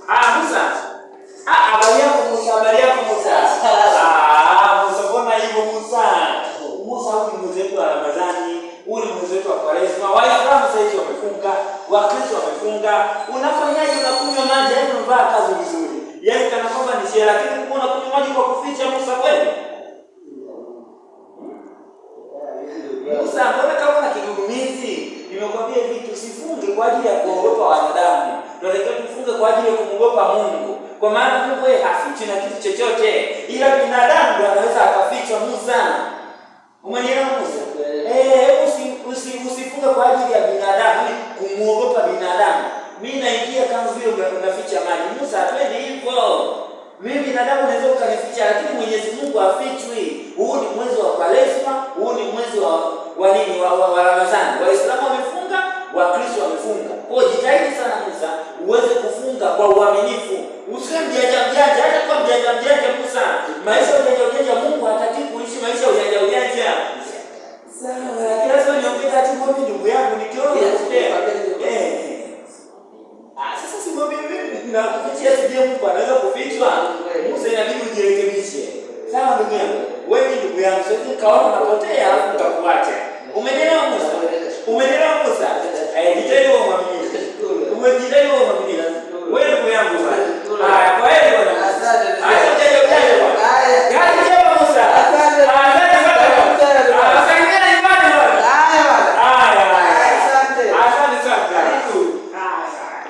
Musa. Habari yako Musa, habari yako Musa. Musa mbona hivyo Musa? Musa huyu ni mwezi wetu wa Ramadhani, huyu ni mwezi wetu wa Kwaresma. Waislamu sasa hivi wamefunga, Wakristo wamefunga. Unafanyaje? Unakunywa maji, yaani unavaa kazi vizuri. Yaani kana kwamba ni sherehe, lakini unakunywa maji kwa kuficha Musa kweli? Musa, mbona kama una kigugumizi? Nimekwambia hivi tusifunge kwa ajili ya kuogopa wanadamu. Tunatakiwa tufunge kwa ajili ya kumwogopa Mungu. Kwa maana Mungu yeye hafichi na kitu chochote. Ila binadamu ndiye anaweza akafichwa Musa. Umenielewa Musa? Usifunge kwa ajili ya binadamu, kumuogopa binadamu. Mimi naingia kama vile unaficha maji. Musa, twende hivyo. Mimi binadamu naweza ukanificha, lakini Mwenyezi Mungu hafichwi. Huu ni mwezi wa Kwaresma, huu ni mwezi wa nini? Wa Ramadhani. Waislamu wamefunga, Wakristo wamefunga. Kwa jitahidi sana Musa, uweze kufunga kwa uaminifu. Usiwe mjanja, hata kwa mjanja Musa. Maisha ya ujanja Mungu hataki kuishi maisha ya ujanja. Sawa, kila siku niongea ati mimi ndugu yangu nikiona sasa si mimi na kufichia sije Mungu anaweza kufichwa. Musa inabidi ujirekebishe. Sawa ndugu yangu. Wewe ndugu yangu, sasa kaona unapotea alafu utakuacha. Umenielewa Musa? Jitahidi wewe mwaminifu.